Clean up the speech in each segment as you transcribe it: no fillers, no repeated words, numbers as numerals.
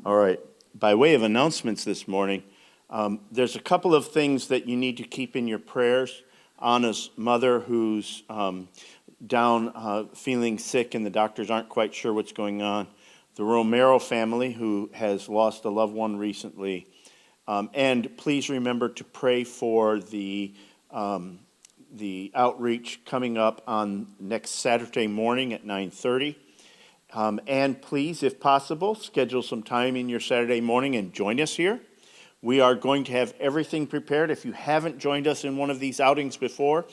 All right. By way of announcements this morning, there's a couple of things that you need to keep in your prayers. Anna's mother, who's down feeling sick and the doctors aren't quite sure what's going on. The Romero family, who has lost a loved one recently. And please remember to pray for the outreach coming up on next Saturday morning at 9:30. And please, if possible, schedule some time in your Saturday morning and join us here. We are going to have everything prepared. If you haven't joined us in one of these outings before,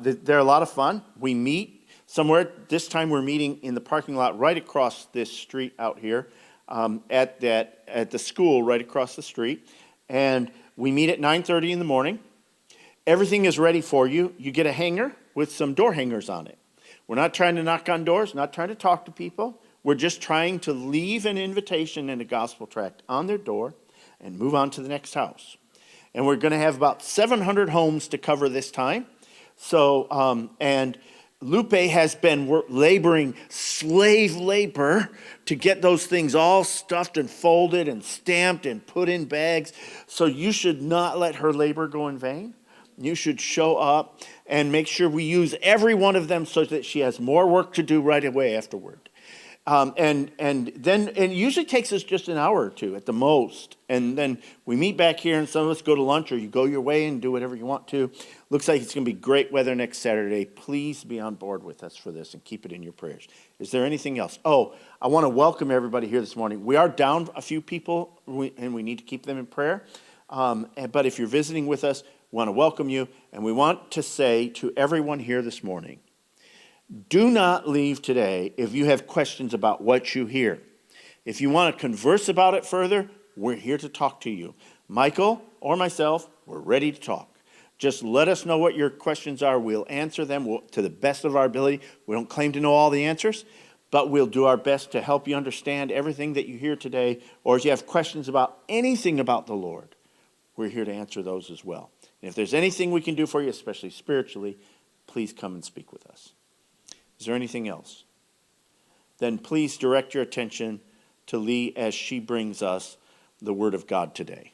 they're a lot of fun. We meet somewhere. This time we're meeting in the parking lot right across this street out here at the school right across the street. And we meet at 9:30 in the morning. Everything is ready for you. You get a hanger with some door hangers on it. We're not trying to knock on doors, not trying to talk to people. We're just trying to leave an invitation and a gospel tract on their door and move on to the next house. And we're going to have about 700 homes to cover this time. So, and Lupe has been laboring slave labor to get those things all stuffed and folded and stamped and put in bags. So you should not let her labor go in vain. You should show up and make sure we use every one of them so that she has more work to do right away afterward. And it usually takes us just an hour or two at the most. And then we meet back here and some of us go to lunch or you go your way and do whatever you want to. Looks like it's going to be great weather next Saturday. Please be on board with us for this and keep it in your prayers. Is there anything else? Oh, I want to welcome everybody here this morning. We are down a few people and we need to keep them in prayer. But if you're visiting with us, we want to welcome you. And we want to say to everyone here this morning, do not leave today if you have questions about what you hear. If you want to converse about it further, we're here to talk to you. Michael or myself, we're ready to talk. Just let us know what your questions are. We'll answer them to the best of our ability. We don't claim to know all the answers, but we'll do our best to help you understand everything that you hear today. Or if you have questions about anything about the Lord, we're here to answer those as well. And if there's anything we can do for you, especially spiritually, please come and speak with us. Is there anything else? Then please direct your attention to Lee as she brings us the Word of God today.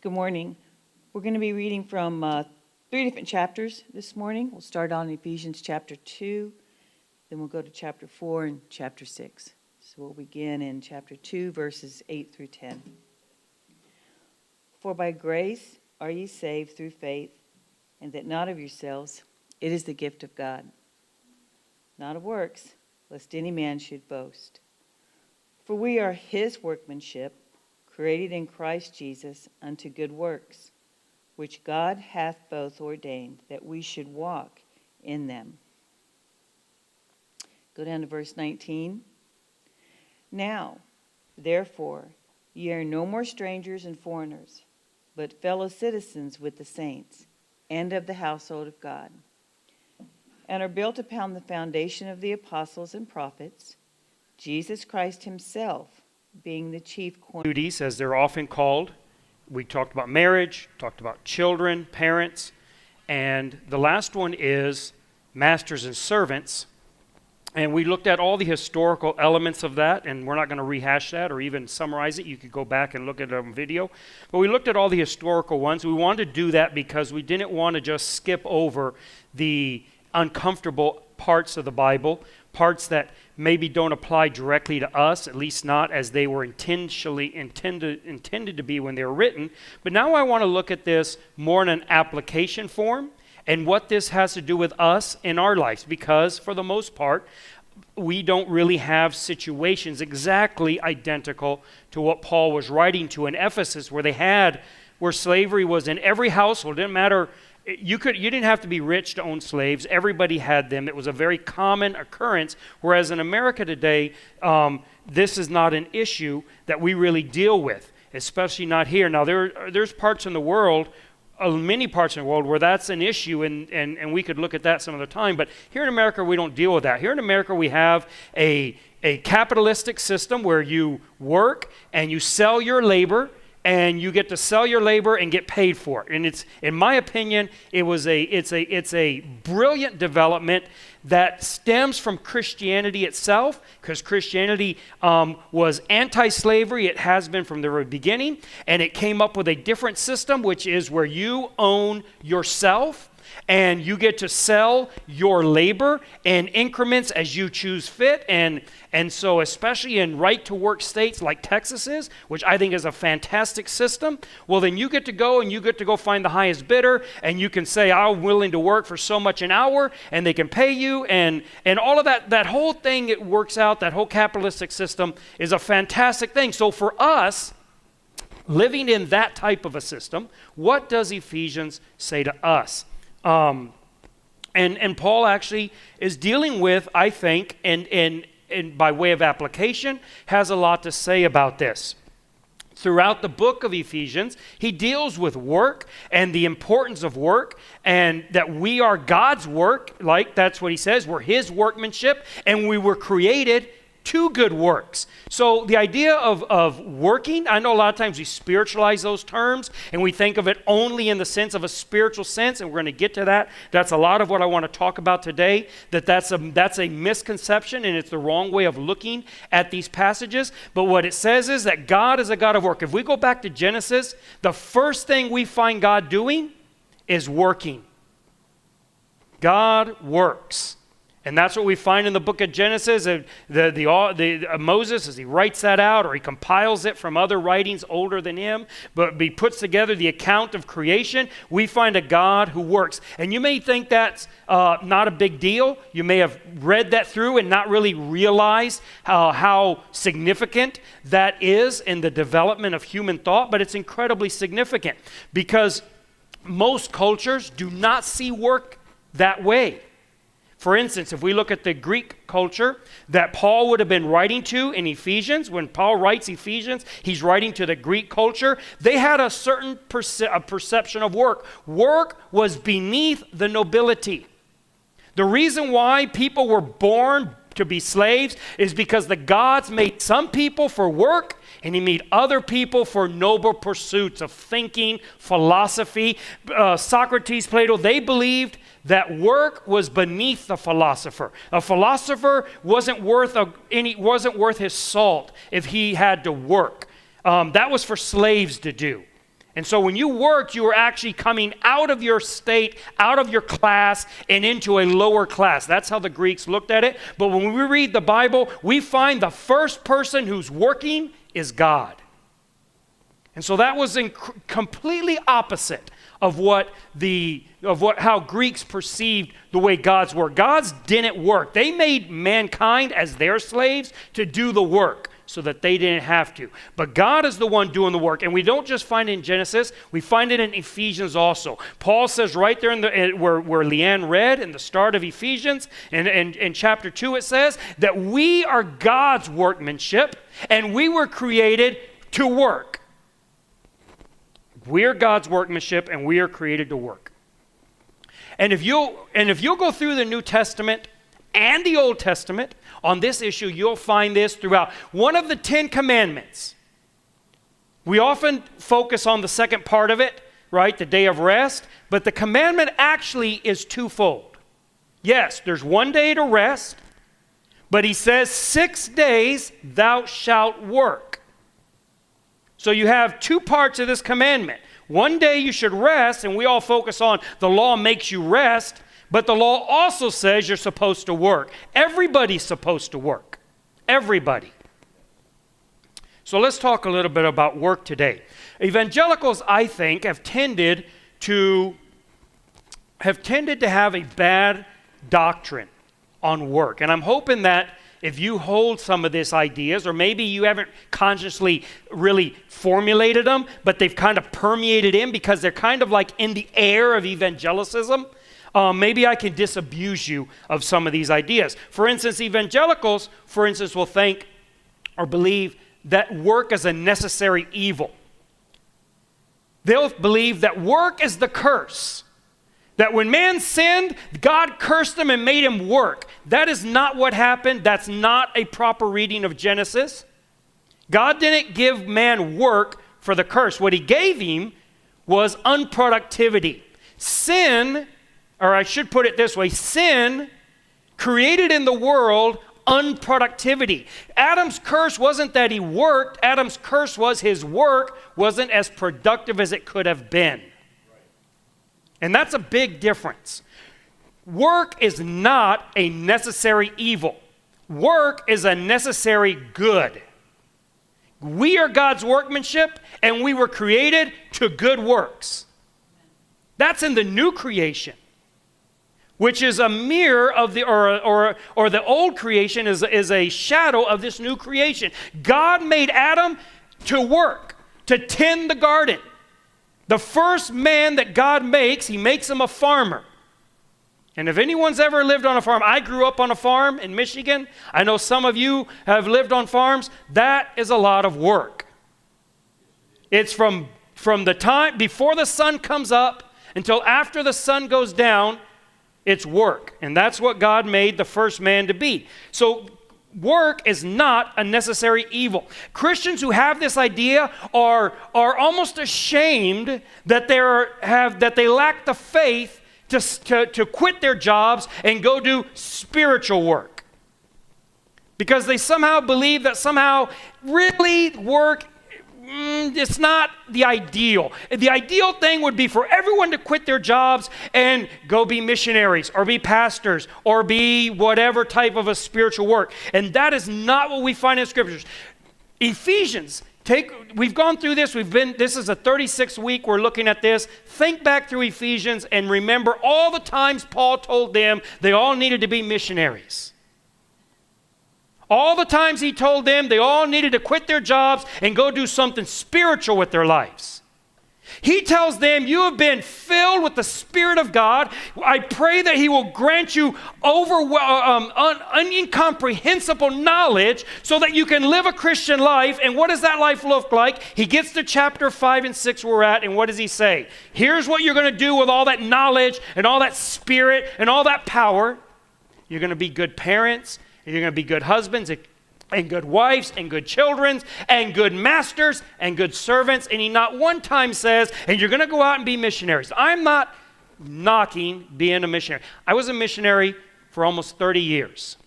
Good morning. We're going to be reading from 3 different chapters this morning. We'll start on Ephesians chapter 2, then we'll go to chapter 4 and chapter 6. So we'll begin in chapter 2, verses 8 through 10. For by grace are ye saved through faith, and that not of yourselves, it is the gift of God. Not of works, lest any man should boast. For we are his workmanship, created in Christ Jesus unto good works, which God hath both ordained that we should walk in them. Go down to verse 19. Now, therefore, ye are no more strangers and foreigners, but fellow citizens with the saints, and of the household of God, and are built upon the foundation of the apostles and prophets, Jesus Christ himself being the chief cornerstone. Duties, as they're often called. We talked about marriage, talked about children, parents, and the last one is masters and servants. And we looked at all the historical elements of that, and we're not going to rehash that or even summarize it. You could go back and look at it on video. But we looked at all the historical ones. We wanted to do that because we didn't want to just skip over the uncomfortable parts of the Bible, parts that maybe don't apply directly to us, at least not as they were intended to be when they were written. But now I want to look at this more in an application form, and what this has to do with us in our lives, because for the most part, we don't really have situations exactly identical to what Paul was writing to in Ephesus, where slavery was in every household. It didn't matter, you didn't have to be rich to own slaves. Everybody had them. It was a very common occurrence, whereas in America today, this is not an issue that we really deal with, especially not here. Now, there's parts in the world, many parts in the world where that's an issue, and we could look at that some other time. But here in America, we don't deal with that. Here in America, we have a capitalistic system where you work and you sell your labor, and you get to sell your labor and get paid for it. And it's, in my opinion, it's a brilliant development that stems from Christianity itself, because Christianity was anti-slavery. It has been from the very beginning, and it came up with a different system, which is where you own yourself, and you get to sell your labor in increments as you choose fit. And so especially in right-to-work states like Texas is, which I think is a fantastic system, well, then you get to go find the highest bidder, and you can say, I'm willing to work for so much an hour, and they can pay you, and all of that whole thing, it works out. That whole capitalistic system is a fantastic thing. So for us, living in that type of a system, what does Ephesians say to us? And Paul actually is dealing with, I think, and by way of application, has a lot to say about this. Throughout the book of Ephesians, he deals with work and the importance of work, and that we are God's work, like that's what he says, we're his workmanship, and we were created to good works. So the idea of working, I know a lot of times we spiritualize those terms and we think of it only in the sense of a spiritual sense, and we're going to get to that. That's a lot of what I want to talk about today, that's a misconception, and it's the wrong way of looking at these passages. But what it says is that God is a God of work. If we go back to Genesis, the first thing we find God doing is working. God works. And that's what we find in the book of Genesis. Moses, as he writes that out, or he compiles it from other writings older than him, but he puts together the account of creation, we find a God who works. And you may think that's not a big deal. You may have read that through and not really realized how significant that is in the development of human thought, but it's incredibly significant because most cultures do not see work that way. For instance, if we look at the Greek culture that Paul would have been writing to in Ephesians, when Paul writes Ephesians, he's writing to the Greek culture. They had a certain perception of work. Work was beneath the nobility. The reason why people were born to be slaves is because the gods made some people for work, and he made other people for noble pursuits of thinking, philosophy. Socrates, Plato, they believed that work was beneath the philosopher. A philosopher wasn't worth his salt if he had to work. That was for slaves to do. And so when you worked, you were actually coming out of your state, out of your class, and into a lower class. That's how the Greeks looked at it. But when we read the Bible, we find the first person who's working is God. And so that was completely opposite of how Greeks perceived the way God's work. Gods didn't work. They made mankind as their slaves to do the work so that they didn't have to. But God is the one doing the work. And we don't just find it in Genesis, we find it in Ephesians also. Paul says right there where Leanne read in the start of Ephesians, and in chapter 2 it says that we are God's workmanship and we were created to work. We are God's workmanship and we are created to work. And if you'll go through the New Testament and the Old Testament on this issue, you'll find this throughout. One of the 10 commandments, we often focus on the second part of it, right, the day of rest, but the commandment actually is twofold. Yes, there's one day to rest, but he says 6 days thou shalt work. So you have two parts of this commandment. One day you should rest, and we all focus on the law makes you rest, but the law also says you're supposed to work. Everybody's supposed to work. Everybody. So let's talk a little bit about work today. Evangelicals, I think, have tended to have a bad doctrine on work. And I'm hoping that if you hold some of these ideas, or maybe you haven't consciously really formulated them, but they've kind of permeated in because they're kind of like in the air of evangelicism, maybe I can disabuse you of some of these ideas. For instance, evangelicals, will think or believe that work is a necessary evil. They'll believe that work is the curse. That when man sinned, God cursed him and made him work. That is not what happened. That's not a proper reading of Genesis. God didn't give man work for the curse. What he gave him was unproductivity. Sin, or I should put it this way, sin created in the world unproductivity. Adam's curse wasn't that he worked. Adam's curse was his work wasn't as productive as it could have been. And that's a big difference. Work is not a necessary evil. Work is a necessary good. We are God's workmanship, and we were created to good works. That's in the new creation, which is a mirror of the, or the old creation is a shadow of this new creation. God made Adam to work, to tend the garden. The first man that God makes, he makes him a farmer. And if anyone's ever lived on a farm, I grew up on a farm in Michigan. I know some of you have lived on farms. That is a lot of work. It's from the time before the sun comes up until after the sun goes down, it's work. And that's what God made the first man to be. So work is not a necessary evil. Christians who have this idea are almost ashamed that they lack the faith to quit their jobs and go do spiritual work. Because they somehow believe that somehow really work, it's not the ideal. The ideal thing would be for everyone to quit their jobs and go be missionaries or be pastors or be whatever type of a spiritual work. And that is not what we find in Scriptures. Ephesians, we've gone through this. This is a 36th week. We're looking at this. Think back through Ephesians and remember all the times Paul told them they all needed to be missionaries. All the times he told them they all needed to quit their jobs and go do something spiritual with their lives. He tells them, you have been filled with the Spirit of God. I pray that he will grant you incomprehensible knowledge so that you can live a Christian life. And what does that life look like? He gets to chapter 5 and 6 where we're at, and what does he say? Here's what you're going to do with all that knowledge and all that spirit and all that power. You're going to be good parents, and you're going to be good husbands and good wives and good children and good masters and good servants. And he not one time says, and you're going to go out and be missionaries. I'm not knocking being a missionary. I was a missionary for almost 30 years.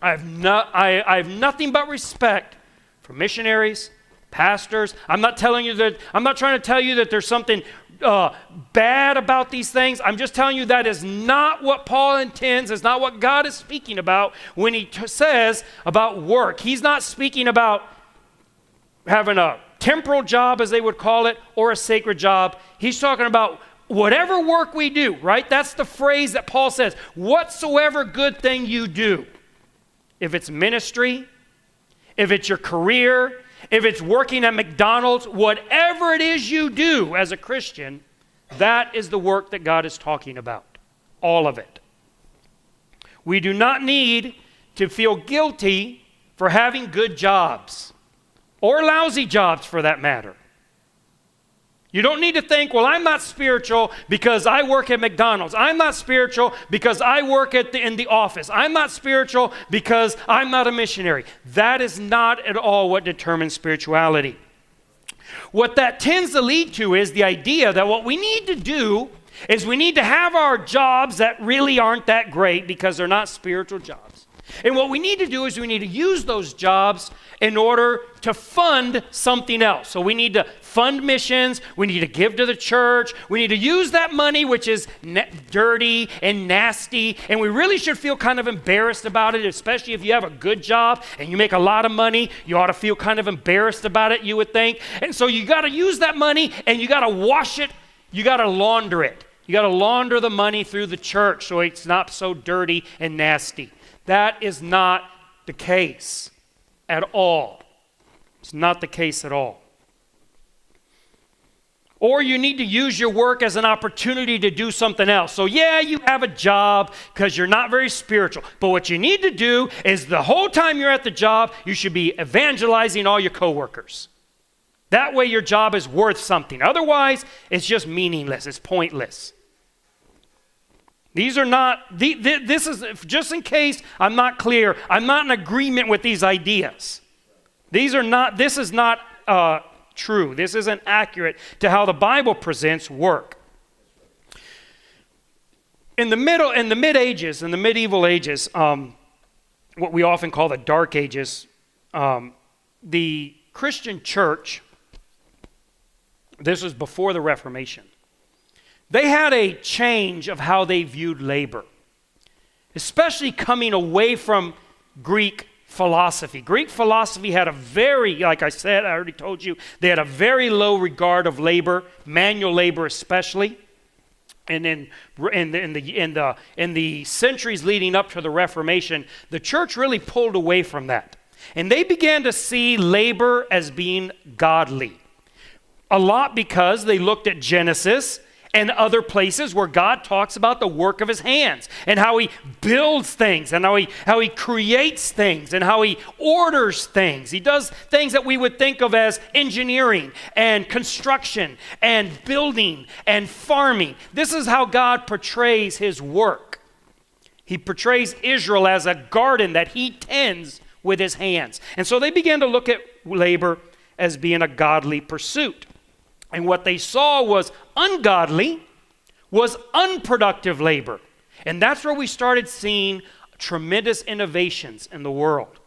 I have nothing but respect for missionaries, pastors. I'm not trying to tell you that there's something bad about these things. I'm just telling you that is not what Paul intends. It's not what God is speaking about when he says about work. He's not speaking about having a temporal job, as they would call it, or a sacred job. He's talking about whatever work we do, right? That's the phrase that Paul says. Whatsoever good thing you do. If it's ministry, if it's your career, if it's working at McDonald's, whatever it is you do as a Christian, that is the work that God is talking about. All of it. We do not need to feel guilty for having good jobs, or lousy jobs for that matter. You don't need to think, well, I'm not spiritual because I work at McDonald's. I'm not spiritual because I work in the office. I'm not spiritual because I'm not a missionary. That is not at all what determines spirituality. What that tends to lead to is the idea that what we need to do is we need to have our jobs that really aren't that great because they're not spiritual jobs. And what we need to do is we need to use those jobs in order to fund something else. So we need to fund missions. We need to give to the church. We need to use that money, which is dirty and nasty. And we really should feel kind of embarrassed about it, especially if you have a good job and you make a lot of money. You ought to feel kind of embarrassed about it, you would think. And so you got to use that money and you got to wash it. You got to launder it. You got to launder the money through the church so it's not so dirty and nasty. That is not the case at all. It's not the case at all. Or you need to use your work as an opportunity to do something else. So yeah, you have a job because you're not very spiritual. But what you need to do is the whole time you're at the job, you should be evangelizing all your coworkers. That way your job is worth something. Otherwise, it's just meaningless. It's pointless. These are not, this is, just in case I'm not clear, I'm not in agreement with these ideas. This is not true. This isn't accurate to how the Bible presents work. In the medieval ages, what we often call the Dark Ages, the Christian church, this was before the Reformation, they had a change of how they viewed labor, especially coming away from Greek philosophy. Greek philosophy had a very, like I said, I already told you, they had a very low regard of labor, manual labor especially. And then in the centuries leading up to the Reformation, the church really pulled away from that. And they began to see labor as being godly. A lot because they looked at Genesis and other places where God talks about the work of his hands and how he builds things and how he creates things and how he orders things. He does things that we would think of as engineering and construction and building and farming. This is how God portrays his work. He portrays Israel as a garden that he tends with his hands. And so they began to look at labor as being a godly pursuit. And what they saw was ungodly, was unproductive labor. And that's where we started seeing tremendous innovations in the world,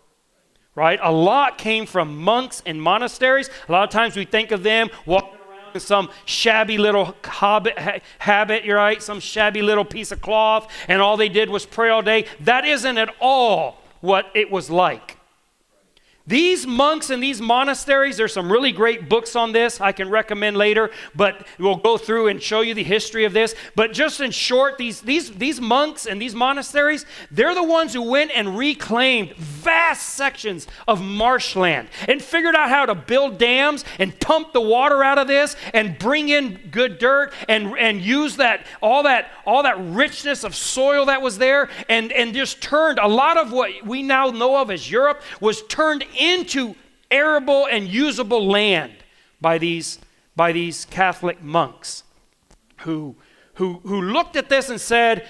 right? A lot came from monks and monasteries. A lot of times we think of them walking around in some shabby little habit, you're right, some shabby little piece of cloth, and all they did was pray all day. That isn't at all what it was like. These monks and these monasteries, there's some really great books on this I can recommend later, but we'll go through and show you the history of this. But just in short, these monks and these monasteries, they're the ones who went and reclaimed vast sections of marshland and figured out how to build dams and pump the water out of this and bring in good dirt and use all that richness of soil that was there and just turned a lot of what we now know of as Europe was turned into arable and usable land by these Catholic monks who looked at this and said,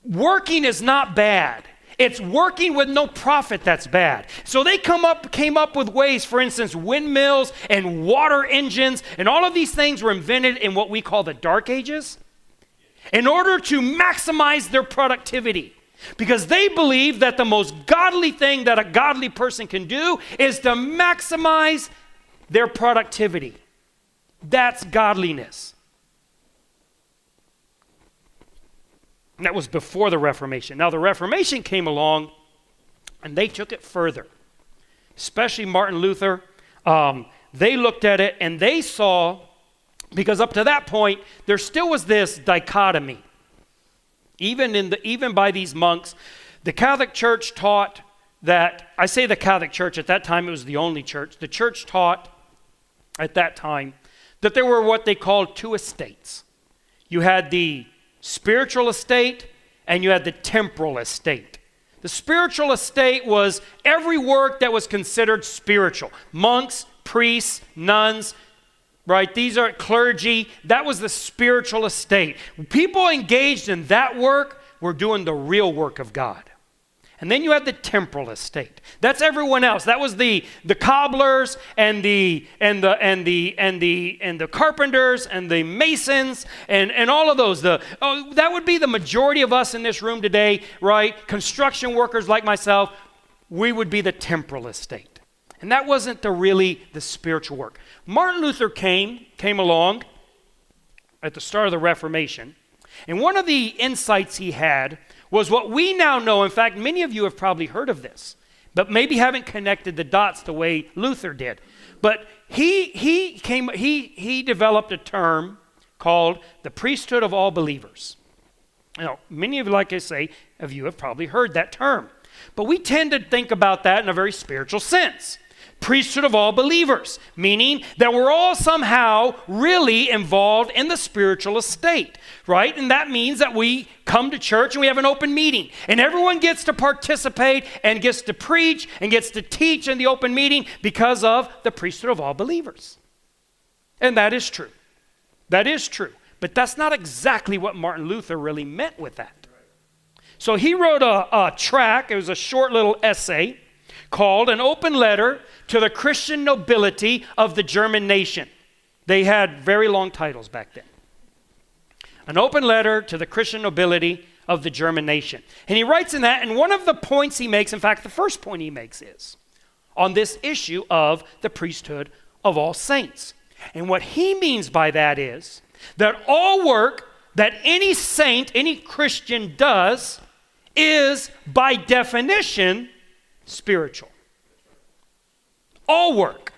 working is not bad. It's working with no profit that's bad. So they came up with ways, for instance, windmills and water engines, and all of these things were invented in what we call the Dark Ages in order to maximize their productivity. Because they believe that the most godly thing that a godly person can do is to maximize their productivity. That's godliness. And that was before the Reformation. Now the Reformation came along and they took it further. Especially Martin Luther. They looked at it and they saw, because up to that point, there still was this dichotomy. Even by these monks, the Catholic Church taught that, I say the Catholic Church, at that time it was the only church. The church taught at that time that there were what they called two estates. You had the spiritual estate and you had the temporal estate. The spiritual estate was every work that was considered spiritual. Monks, priests, nuns, right? These are clergy. That was the spiritual estate. People engaged in that work were doing the real work of God. And then you had the temporal estate. That's everyone else. That was the cobblers and the carpenters and the masons and all of those. That would be the majority of us in this room today, right? Construction workers like myself, we would be the temporal estate. And that wasn't really the spiritual work. Martin Luther came along at the start of the Reformation, and one of the insights he had was what we now know. In fact, many of you have probably heard of this, but maybe haven't connected the dots the way Luther did. But he developed a term called the priesthood of all believers. Now, many of you, like I say, of you have probably heard that term, but we tend to think about that in a very spiritual sense. Priesthood of all believers, meaning that we're all somehow really involved in the spiritual estate, right? And that means that we come to church and we have an open meeting and everyone gets to participate and gets to preach and gets to teach in the open meeting because of the priesthood of all believers. And that is true. That is true. But that's not exactly what Martin Luther really meant with that. So he wrote a tract, it was a short little essay, called an open letter to the Christian nobility of the German nation. They had very long titles back then. An open letter to the Christian nobility of the German nation. And he writes in that, and one of the points he makes, in fact, the first point he makes is on this issue of the priesthood of all saints. And what he means by that is that all work that any saint, any Christian does is by definition spiritual. All work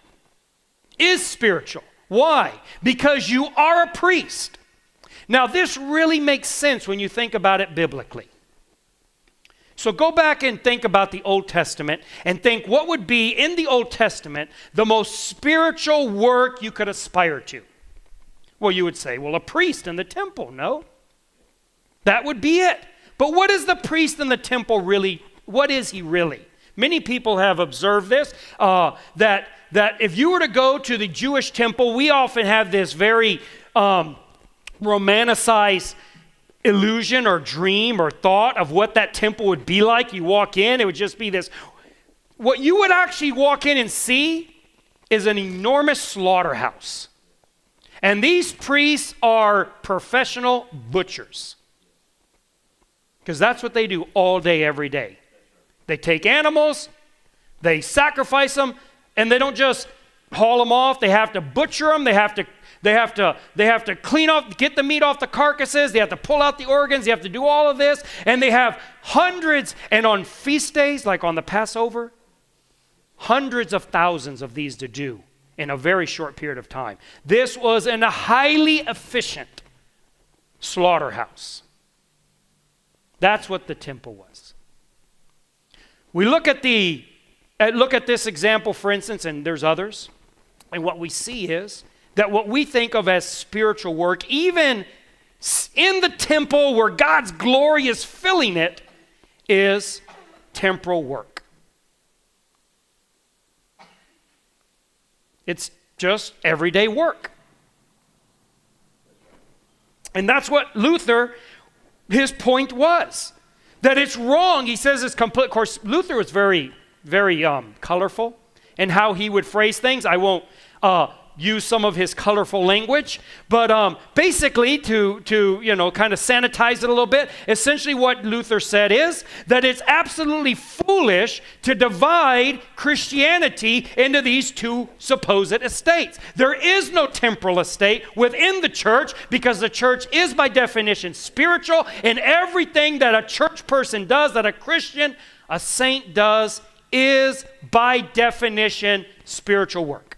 is spiritual. Why? Because you are a priest. Now, this really makes sense when you think about it biblically. So go back and think about the Old Testament and think what would be in the Old Testament the most spiritual work you could aspire to. Well, you would say, well, a priest in the temple, no? That would be it. But what is the priest in the temple really? What is he really? Many people have observed this, that if you were to go to the Jewish temple, we often have this very romanticized illusion or dream or thought of what that temple would be like. You walk in, it would just be this. What you would actually walk in and see is an enormous slaughterhouse. And these priests are professional butchers. Because that's what they do all day, every day. They take animals, they sacrifice them, and they don't just haul them off. They have to butcher them. They have to clean off, get the meat off the carcasses. They have to pull out the organs. They have to do all of this. And they have hundreds, and on feast days, like on the Passover, hundreds of thousands of these to do in a very short period of time. This was a highly efficient slaughterhouse. That's what the temple was. We look at this example, for instance, and there's others, and what we see is that what we think of as spiritual work, even in the temple where God's glory is filling it, is temporal work. It's just everyday work. And that's what Luther, his point was, that it's wrong. He says it's complete. Of course, Luther was very, very colorful in how he would phrase things. I won't use some of his colorful language, but basically to kind of sanitize it a little bit, essentially what Luther said is that it's absolutely foolish to divide Christianity into these two supposed estates. There is no temporal estate within the church because the church is by definition spiritual, and everything that a church person does, that a Christian, a saint does, is by definition spiritual work.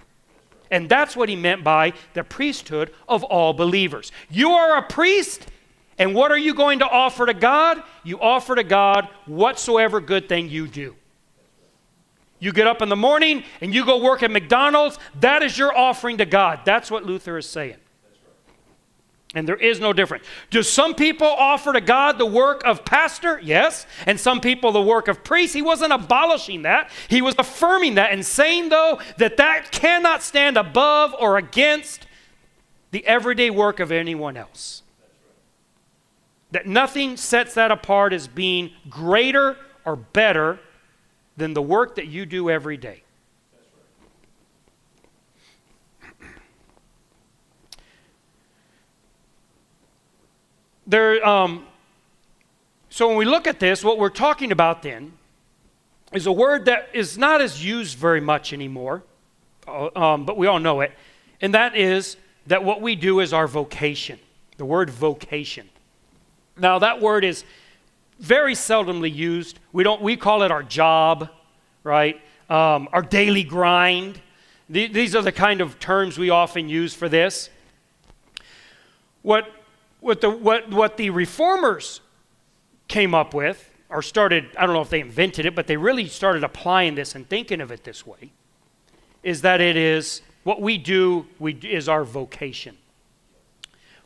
And that's what he meant by the priesthood of all believers. You are a priest, and what are you going to offer to God? You offer to God whatsoever good thing you do. You get up in the morning and you go work at McDonald's, that is your offering to God. That's what Luther is saying. And there is no difference. Do some people offer to God the work of pastor? Yes. And some people the work of priest. He wasn't abolishing that. He was affirming that and saying, though, that cannot stand above or against the everyday work of anyone else. That nothing sets that apart as being greater or better than the work that you do every day. So when we look at this, what we're talking about then is a word that is not as used very much anymore, but we all know it, and that is that what we do is our vocation, the word vocation. Now that word is very seldomly used. We call it our job, right? Our daily grind. These are the kind of terms we often use for this. What the reformers came up with, or started, I don't know if they invented it, but they really started applying this and thinking of it this way, is that it is what we do is our vocation.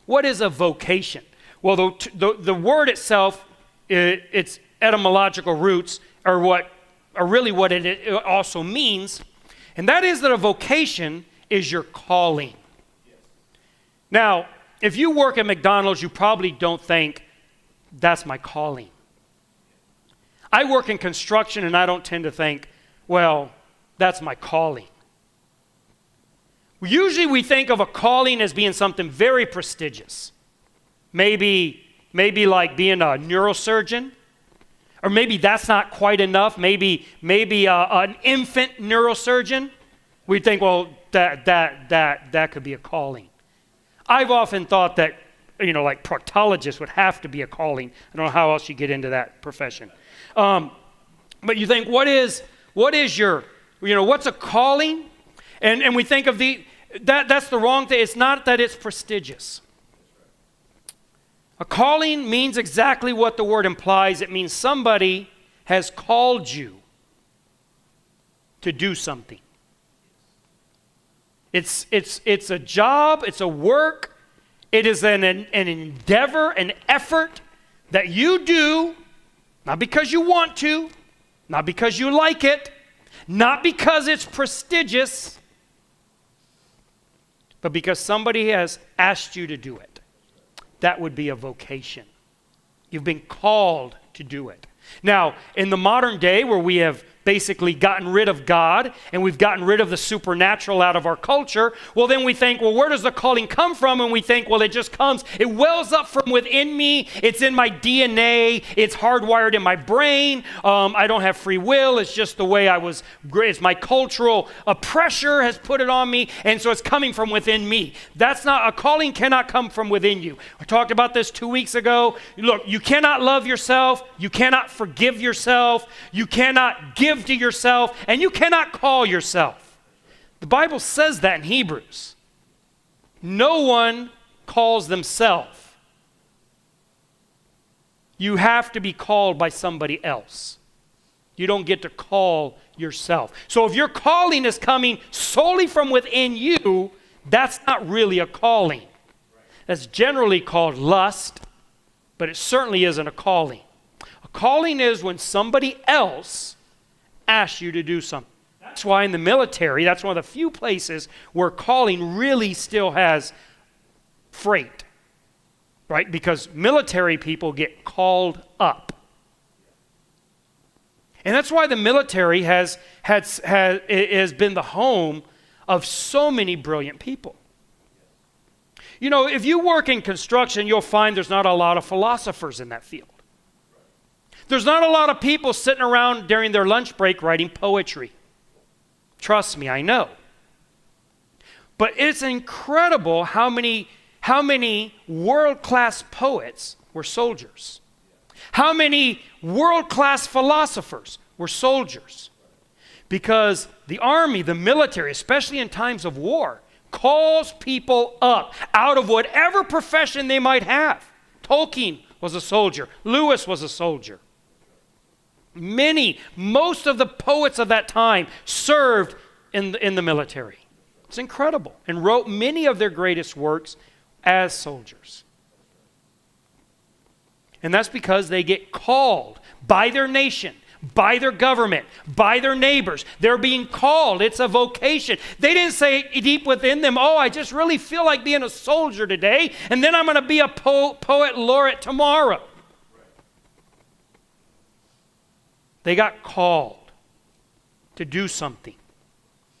What is a vocation? Well, the word itself, its etymological roots are really what it also means, and that is that a vocation is your calling. Now, if you work at McDonald's, you probably don't think, that's my calling. I work in construction, and I don't tend to think, well, that's my calling. Usually we think of a calling as being something very prestigious. Maybe like being a neurosurgeon, or maybe that's not quite enough. Maybe an infant neurosurgeon. We think, well, that could be a calling. I've often thought that, like proctologist would have to be a calling. I don't know how else you get into that profession. But you think, what is your, what's a calling? And we think of that's the wrong thing. It's not that it's prestigious. A calling means exactly what the word implies. It means somebody has called you to do something. It's a job, it's a work, it is an endeavor, an effort that you do, not because you want to, not because you like it, not because it's prestigious, but because somebody has asked you to do it. That would be a vocation. You've been called to do it. Now, in the modern day where we have basically gotten rid of God and we've gotten rid of the supernatural out of our culture, well, then we think, well, where does the calling come from? And we think, well, it just comes, it wells up from within me. It's in my DNA. It's hardwired in my brain. I don't have free will. It's just the way I was raised. My cultural pressure has put it on me, and so it's coming from within me. That's not, a calling cannot come from within you. I talked about this 2 weeks ago. Look, you cannot love yourself. You cannot forgive yourself. You cannot give to yourself, and you cannot call yourself. The Bible says that in Hebrews. No one calls themselves. You have to be called by somebody else. You don't get to call yourself. So if your calling is coming solely from within you, that's not really a calling. That's generally called lust, but it certainly isn't a calling. A calling is when somebody else asks you to do something. That's why in the military, that's one of the few places where calling really still has freight, right? Because military people get called up. And that's why the military has been the home of so many brilliant people. If you work in construction, you'll find there's not a lot of philosophers in that field. There's not a lot of people sitting around during their lunch break writing poetry. Trust me, I know. But it's incredible how many world-class poets were soldiers. How many world-class philosophers were soldiers. Because the army, the military, especially in times of war, calls people up out of whatever profession they might have. Tolkien was a soldier. Lewis was a soldier. Most of the poets of that time served in the military. It's incredible. And wrote many of their greatest works as soldiers. And that's because they get called by their nation, by their government, by their neighbors. They're being called. It's a vocation. They didn't say deep within them, oh, I just really feel like being a soldier today, and then I'm going to be a poet laureate tomorrow. They got called to do something.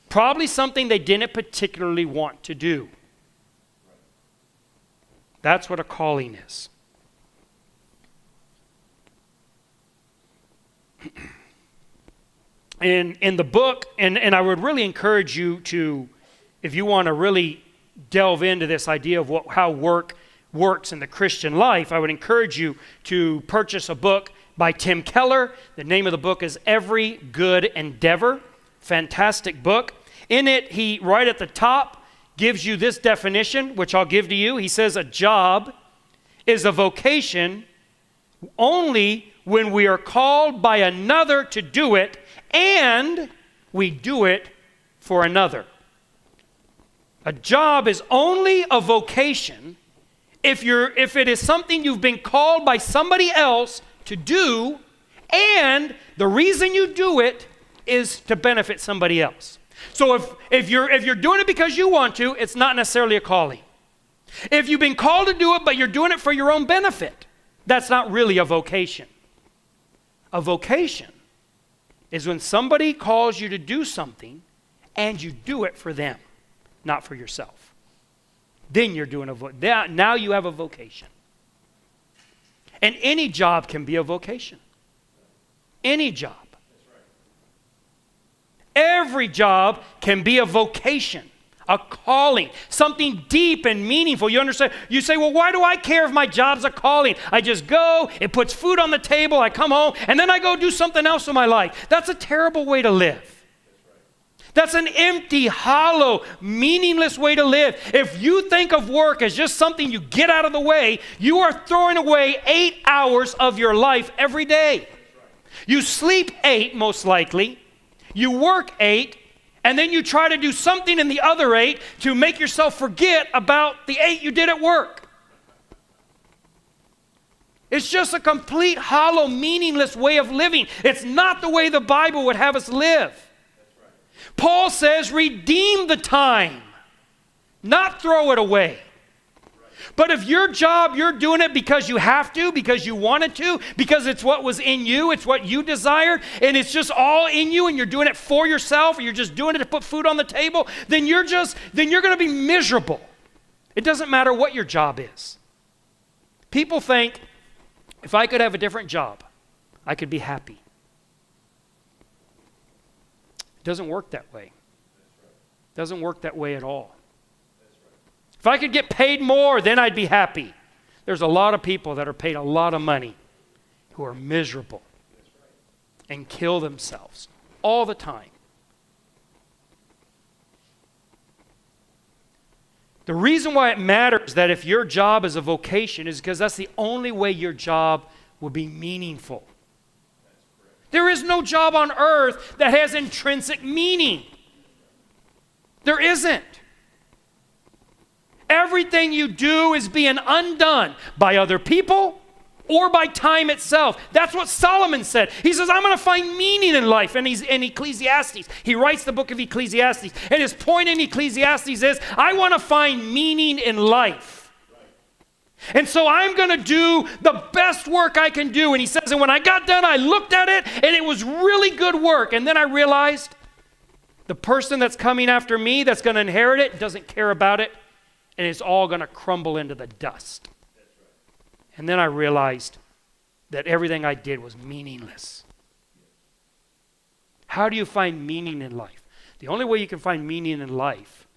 Probably something they didn't particularly want to do. That's what a calling is. In the book, and I would really encourage you to, if you want to really delve into this idea of how work works in the Christian life, I would encourage you to purchase a book by Tim Keller. The name of the book is Every Good Endeavor. Fantastic book. In it, he, right at the top, gives you this definition, which I'll give to you. He says a job is a vocation only when we are called by another to do it, and we do it for another. A job is only a vocation if it is something you've been called by somebody else to do, and the reason you do it is to benefit somebody else. So if you're doing it because you want to, it's not necessarily a calling. If you've been called to do it, but you're doing it for your own benefit, that's not really a vocation. A vocation is when somebody calls you to do something and you do it for them, not for yourself. Then you're doing now you have a vocation. And any job can be a vocation. Any job. Every job can be a vocation, a calling, something deep and meaningful. You understand? You say, well, why do I care if my job's a calling? I just go, it puts food on the table, I come home, and then I go do something else in my life. That's a terrible way to live. That's an empty, hollow, meaningless way to live. If you think of work as just something you get out of the way, you are throwing away 8 hours of your life every day. You sleep 8, most likely. You work 8, and then you try to do something in the other 8 to make yourself forget about the 8 you did at work. It's just a complete, hollow, meaningless way of living. It's not the way the Bible would have us live. Paul says, redeem the time, not throw it away. But if your job, you're doing it because you have to, because you wanted to, because it's what was in you, it's what you desired, and it's just all in you, and you're doing it for yourself, or you're just doing it to put food on the table, then you're going to be miserable. It doesn't matter what your job is. People think, if I could have a different job, I could be happy. It doesn't work that way. It doesn't work that way at all. If I could get paid more, then I'd be happy. There's a lot of people that are paid a lot of money who are miserable and kill themselves all the time. The reason why it matters that if your job is a vocation is because that's the only way your job will be meaningful. There is no job on earth that has intrinsic meaning. There isn't. Everything you do is being undone by other people or by time itself. That's what Solomon said. He says, I'm going to find meaning in life. And he's in Ecclesiastes. He writes the book of Ecclesiastes. And his point in Ecclesiastes is, I want to find meaning in life. And so I'm going to do the best work I can do. And he says, and when I got done, I looked at it, and it was really good work. And then I realized the person that's coming after me, that's going to inherit it, doesn't care about it, and it's all going to crumble into the dust. And then I realized that everything I did was meaningless. How do you find meaning in life? The only way you can find meaning in life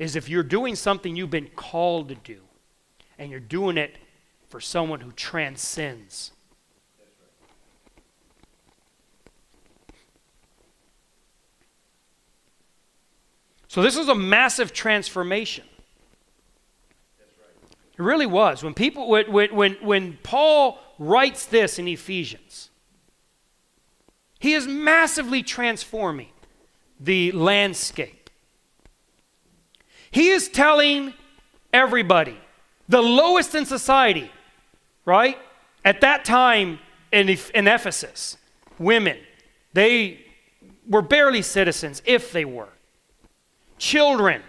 is if you're doing something you've been called to do, and you're doing it for someone who transcends. So this is a massive transformation. It really was. When Paul writes this in Ephesians, he is massively transforming the landscape. He is telling everybody, the lowest in society, right? At that time in Ephesus, women, they were barely citizens, if they were. Children,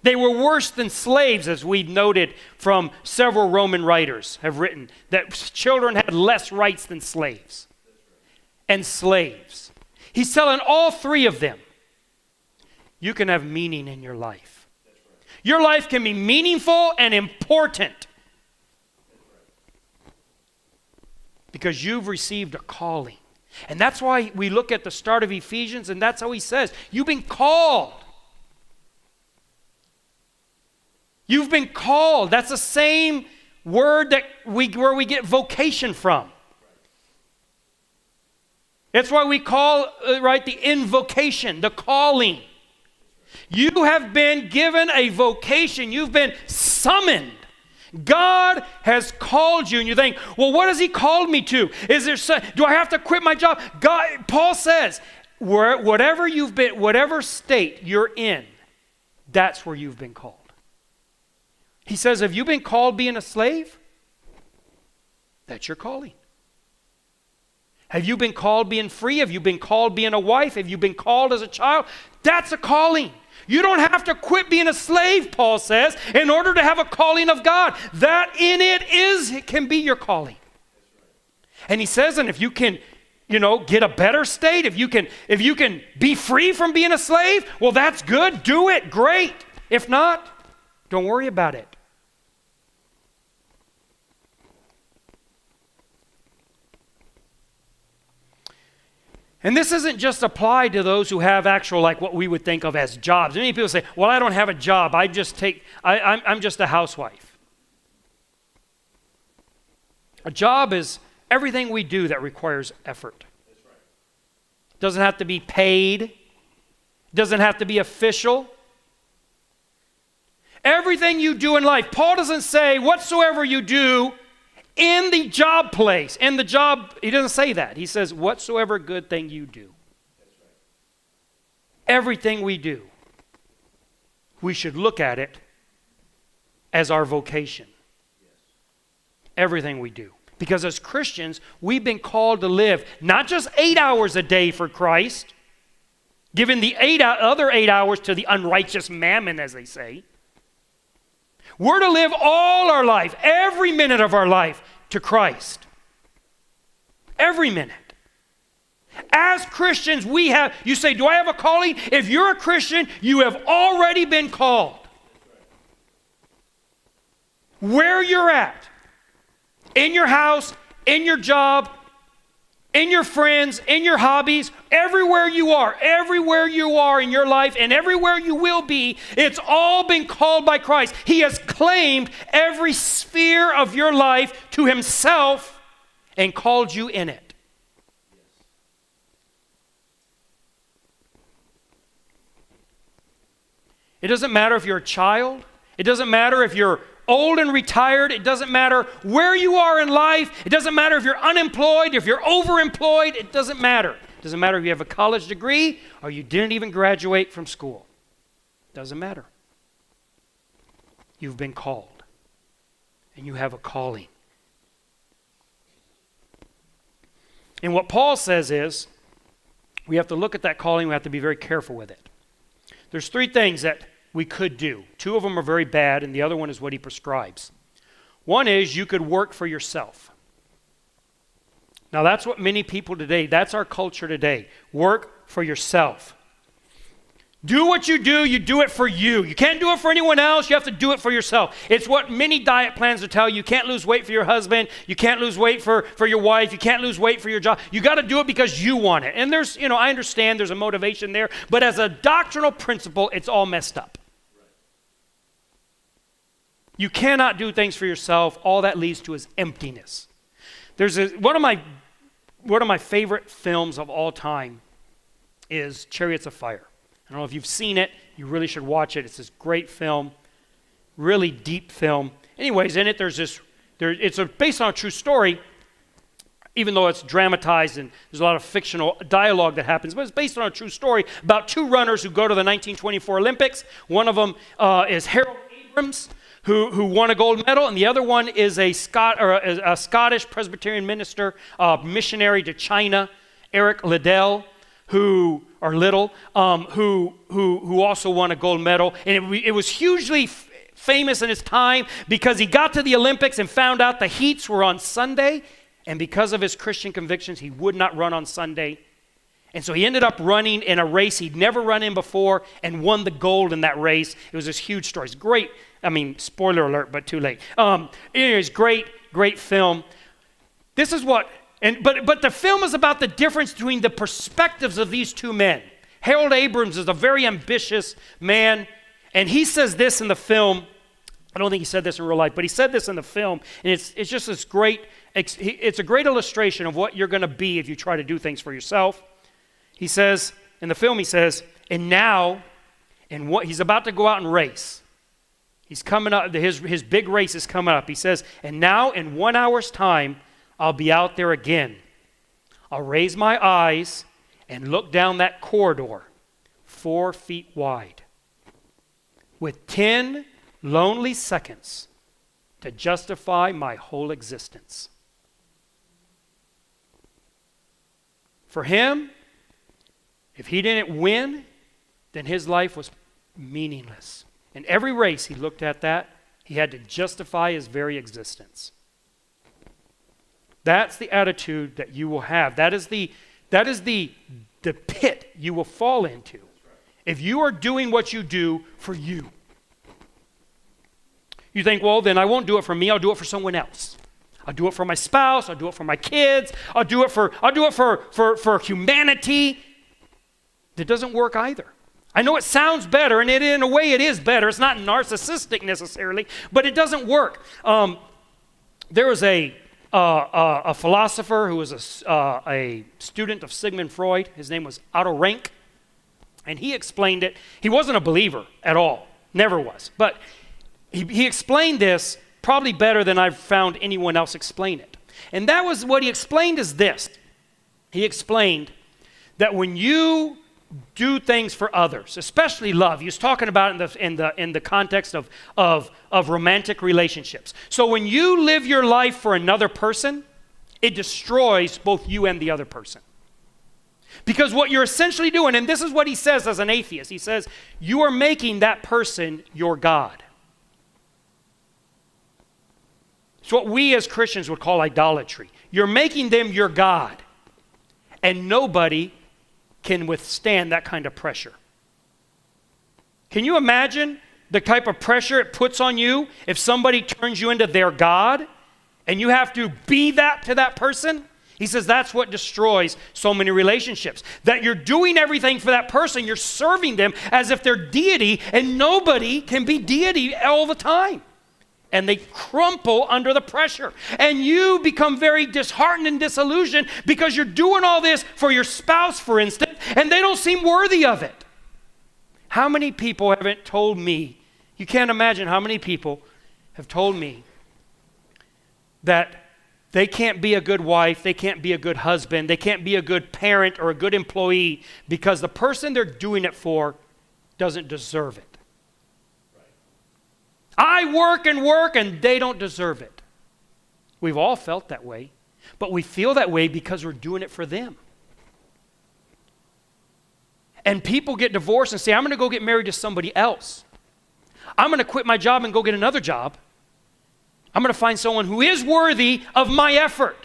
they were worse than slaves, as we've noted from several Roman writers have written, that children had less rights than slaves. And slaves. He's telling all three of them, you can have meaning in your life. Your life can be meaningful and important because you've received a calling. And that's why we look at the start of Ephesians, and that's how he says, you've been called. You've been called. That's the same word that where we get vocation from. That's why we call, the invocation, the calling. You have been given a vocation. You've been summoned. God has called you, and you think, well, what has he called me to? Do I have to quit my job? Paul says, whatever state you're in, that's where you've been called. He says, have you been called being a slave? That's your calling. Have you been called being free? Have you been called being a wife? Have you been called as a child? That's a calling. You don't have to quit being a slave, Paul says, in order to have a calling of God. That in it can be your calling. And he says, and if you can get a better state, if you can be free from being a slave, well, that's good. Do it. Great. If not, don't worry about it. And this isn't just applied to those who have actual, like what we would think of as jobs. Many people say, well, I don't have a job. I'm just a housewife. A job is everything we do that requires effort. That's right. Doesn't have to be paid. Doesn't have to be official. Everything you do in life. Paul doesn't say whatsoever you do in the job place. In the job, he doesn't say that. He says whatsoever good thing you do. That's right. Everything we do, we should look at it as our vocation. Yes. Everything we do. Because as Christians, we've been called to live not just 8 hours a day for Christ, giving the other 8 hours to the unrighteous mammon, as they say. We're to live all our life, every minute of our life, to Christ. Every minute. As Christians, you say, do I have a calling? If you're a Christian, you have already been called. Where you're at, in your house, in your job, in your friends, in your hobbies, everywhere you are in your life, and everywhere you will be, it's all been called by Christ. He has claimed every sphere of your life to himself and called you in it. It doesn't matter if you're a child. It doesn't matter if you're old and retired. It doesn't matter where you are in life. It doesn't matter if you're unemployed, if you're overemployed. It doesn't matter. It doesn't matter if you have a college degree or you didn't even graduate from school. It doesn't matter. You've been called and you have a calling. And what Paul says is we have to look at that calling. We have to be very careful with it. There's 3 things that we could do. 2 of them are very bad, and the other one is what he prescribes. One is you could work for yourself. Now that's what many people today, that's our culture today. Work for yourself. Do what you do it for you. You can't do it for anyone else, you have to do it for yourself. It's what many diet plans will tell you. You can't lose weight for your husband, you can't lose weight for your wife, you can't lose weight for your job. You got to do it because you want it. And there's, I understand there's a motivation there, but as a doctrinal principle, it's all messed up. You cannot do things for yourself. All that leads to is emptiness. There's one of my favorite films of all time is Chariots of Fire. I don't know if you've seen it. You really should watch it. It's this great film, really deep film. Anyways, in it it's based on a true story, even though it's dramatized and there's a lot of fictional dialogue that happens. But it's based on a true story about 2 runners who go to the 1924 Olympics. One of them is Harold Abrams, who won a gold medal, and the other one is a Scottish Presbyterian minister, missionary to China, Eric Liddell, who also won a gold medal. And it was hugely famous in his time because he got to the Olympics and found out the heats were on Sunday, and because of his Christian convictions, he would not run on Sunday. And so he ended up running in a race he'd never run in before and won the gold in that race. It was this huge story. It's great. Spoiler alert, but too late. Anyways, great film. This is what, but the film is about the difference between the perspectives of these 2 men. Harold Abrams is a very ambitious man, and he says this in the film. I don't think he said this in real life, but he said this in the film, and it's just this great, it's a great illustration of what you're going to be if you try to do things for yourself. He says, in the film, and now, and what he's about to go out and race. He's coming up, his big race is coming up. He says, and now in 1 hour's time, I'll be out there again. I'll raise my eyes and look down that corridor 4 feet wide with 10 lonely seconds to justify my whole existence. For him, if he didn't win, then his life was meaningless. In every race he looked at that, he had to justify his very existence. That's the attitude that you will have. That is the pit you will fall into if you are doing what you do for you. You think, well, then I won't do it for me, I'll do it for someone else. I'll do it for my spouse, I'll do it for my kids, I'll do it for humanity. That doesn't work either. I know it sounds better, and in a way it is better. It's not narcissistic necessarily, but it doesn't work. There was a philosopher who was a student of Sigmund Freud. His name was Otto Rank, and he explained it. He wasn't a believer at all, never was, but he explained this probably better than I've found anyone else explain it. And that was what he explained is this. He explained that when you do things for others, especially love. He was talking about it in the context of romantic relationships. So when you live your life for another person, it destroys both you and the other person. Because what you're essentially doing, and this is what he says as an atheist, he says, you are making that person your God. It's what we as Christians would call idolatry. You're making them your God. And nobody can withstand that kind of pressure. Can you imagine the type of pressure it puts on you if somebody turns you into their God and you have to be that to that person? He says that's what destroys so many relationships. That you're doing everything for that person, you're serving them as if they're deity, and nobody can be deity all the time. And they crumple under the pressure. And you become very disheartened and disillusioned because you're doing all this for your spouse, for instance, and they don't seem worthy of it. How many people haven't told me, you can't imagine how many people have told me that they can't be a good wife, they can't be a good husband, they can't be a good parent or a good employee because the person they're doing it for doesn't deserve it. I work and they don't deserve it. We've all felt that way, but we feel that way because we're doing it for them. And people get divorced and say, I'm going to go get married to somebody else. I'm going to quit my job and go get another job. I'm going to find someone who is worthy of my effort.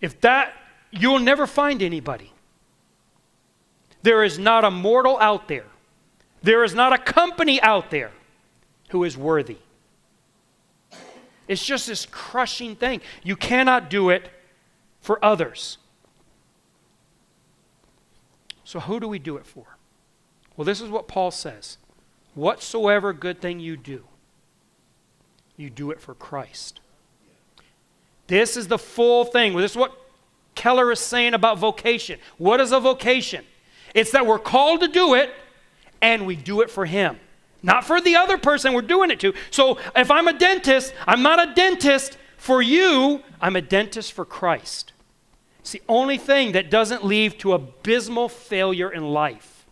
If that, you'll never find anybody. There is not a mortal out there. There is not a company out there who is worthy. It's just this crushing thing. You cannot do it for others. So who do we do it for? Well, this is what Paul says. Whatsoever good thing you do it for Christ. This is the full thing. This is what Keller is saying about vocation. What is a vocation? It's that we're called to do it, and we do it for him. Not for the other person we're doing it to. So if I'm a dentist, I'm not a dentist for you, I'm a dentist for Christ. It's the only thing that doesn't lead to abysmal failure in life.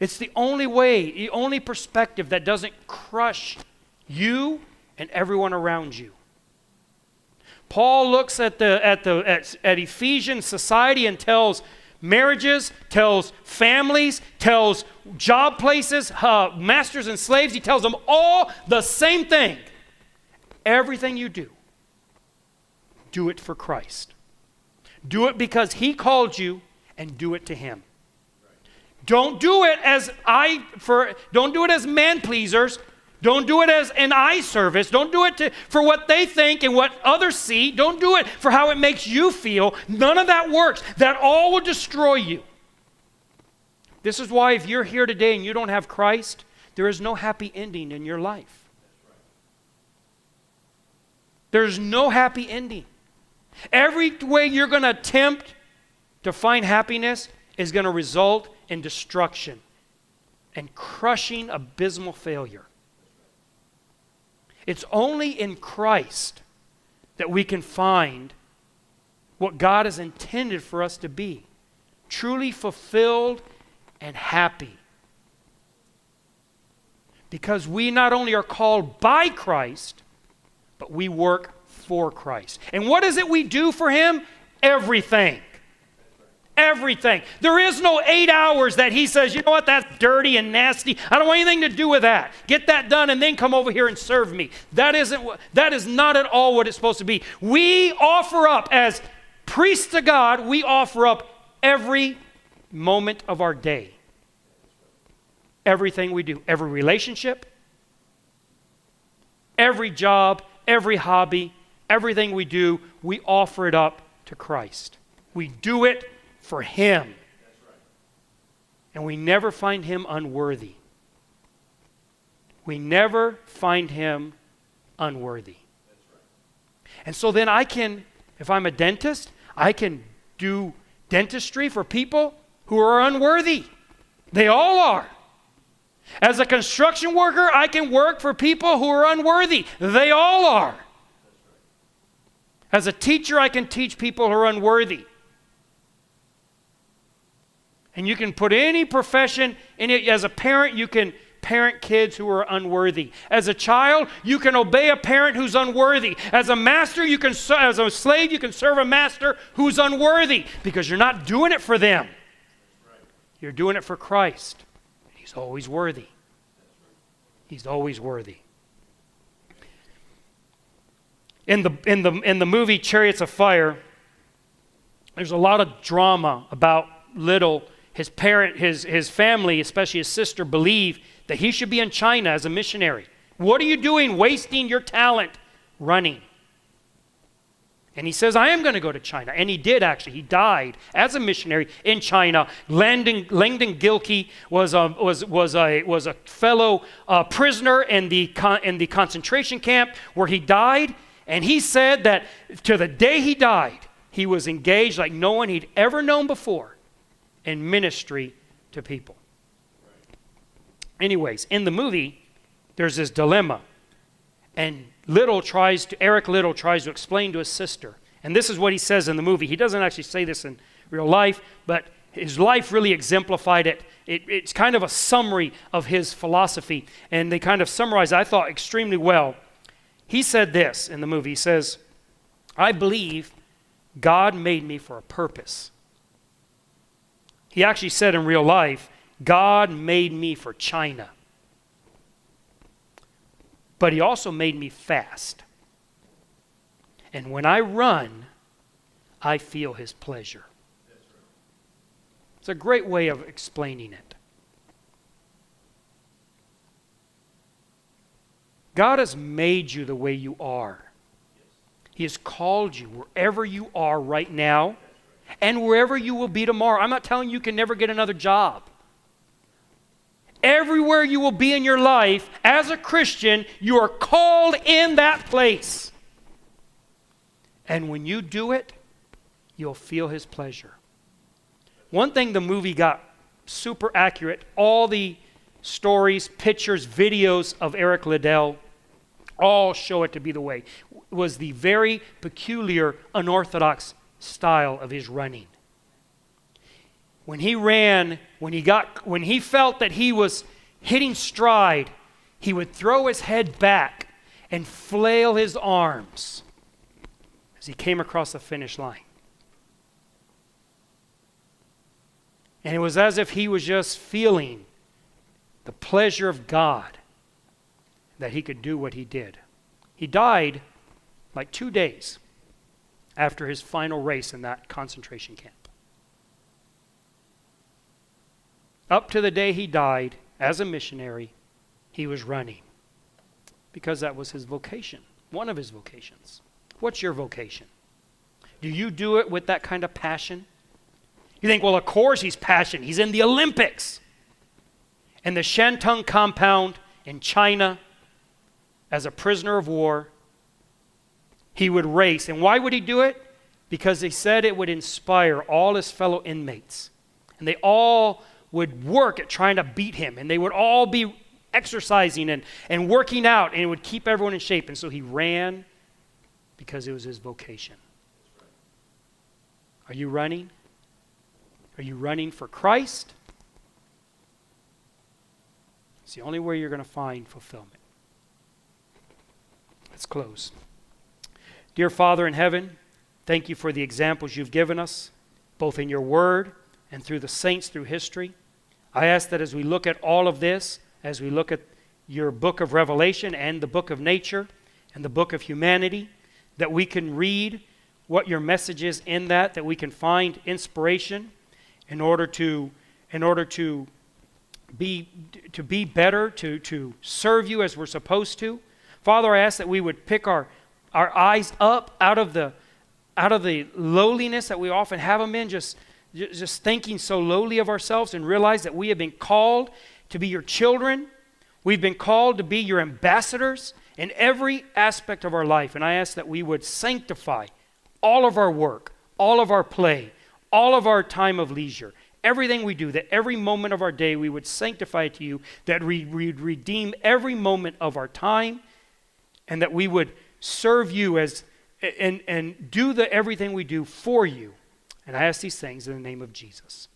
It's the only way, the only perspective that doesn't crush you and everyone around you. Paul looks at Ephesian society and tells marriages, tells families, tells job places, masters and slaves. He tells them all the same thing. Everything you do it for Christ. Do it because he called you, and do it to him. Don't do it as don't do it as man pleasers. Don't do it as an eye service. Don't do it for what they think and what others see. Don't do it for how it makes you feel. None of that works. That all will destroy you. This is why if you're here today and you don't have Christ, there is no happy ending in your life. There's no happy ending. Every way you're going to attempt to find happiness is going to result in destruction and crushing, abysmal failure. It's only in Christ that we can find what God has intended for us to be, truly fulfilled and happy. Because we not only are called by Christ, but we work for Christ. And what is it we do for him? Everything. Everything. There is no 8 hours that he says, you know what, that's dirty and nasty. I don't want anything to do with that. Get that done and then come over here and serve me. That is not at all what it's supposed to be. We offer up, as priests to God, we offer up every moment of our day. Everything we do, every relationship, every job, every hobby, everything we do, we offer it up to Christ. We do it for Him. And we never find Him unworthy. We never find Him unworthy. And so then I can, if I'm a dentist, I can do dentistry for people who are unworthy. They all are. As a construction worker, I can work for people who are unworthy. They all are. As a teacher, I can teach people who are unworthy. And you can put any profession in it. As a parent, you can parent kids who are unworthy. As a child, you can obey a parent who's unworthy. As a master, as a slave, you can serve a master who's unworthy, because you're not doing it for them. You're doing it for Christ. He's always worthy. He's always worthy. In the movie Chariots of Fire, there's a lot of drama about his family, especially his sister, believe that he should be in China as a missionary. What are you doing wasting your talent running? And he says, I am going to go to China. And he did, actually. He died as a missionary in China. Langdon Gilkey was a fellow prisoner in the concentration camp where he died. And he said that to the day he died, he was engaged like no one he'd ever known before in ministry to people. Anyways, in the movie, there's this dilemma. And Eric Little tries to explain to his sister. And this is what he says in the movie. He doesn't actually say this in real life, but his life really exemplified it. It's kind of a summary of his philosophy. And they kind of summarize, I thought, extremely well. He said this in the movie. He says, I believe God made me for a purpose. He actually said in real life, God made me for China. But He also made me fast. And when I run, I feel His pleasure. It's a great way of explaining it. God has made you the way you are. He has called you wherever you are right now and wherever you will be tomorrow. I'm not telling you can never get another job. Everywhere you will be in your life, as a Christian, you are called in that place. And when you do it, you'll feel His pleasure. One thing the movie got super accurate, all the stories, pictures, videos of Eric Liddell all show it to be the way, was the very peculiar, unorthodox style of his running. When he ran, when he felt that he was hitting stride, he would throw his head back and flail his arms as he came across the finish line. And it was as if he was just feeling the pleasure of God that he could do what he did. He died like 2 days after his final race in that concentration camp. Up to the day he died, as a missionary, he was running because that was his vocation, one of his vocations. What's your vocation? Do you do it with that kind of passion? You think, well, of course he's passionate. He's in the Olympics. In the Shantung compound in China, as a prisoner of war, he would race. And why would he do it? Because he said it would inspire all his fellow inmates. And they all would work at trying to beat him. And they would all be exercising and working out. And it would keep everyone in shape. And so he ran because it was his vocation. Are you running? Are you running for Christ? It's the only way you're going to find fulfillment. Let's close. Dear Father in heaven, thank you for the examples you've given us. both in your word and through the saints through history. I ask that as we look at all of this, as we look at your book of Revelation and the book of nature and the book of humanity, that we can read what your message is in that we can find inspiration in order to be better, to serve you as we're supposed to. Father, I ask that we would pick our eyes up out of the lowliness that we often have them in, just thinking so lowly of ourselves, and realize that we have been called to be your children. We've been called to be your ambassadors in every aspect of our life. And I ask that we would sanctify all of our work, all of our play, all of our time of leisure, everything we do, that every moment of our day we would sanctify it to you, that we would redeem every moment of our time, and that we would serve you and do everything we do for you. And I ask these things in the name of Jesus.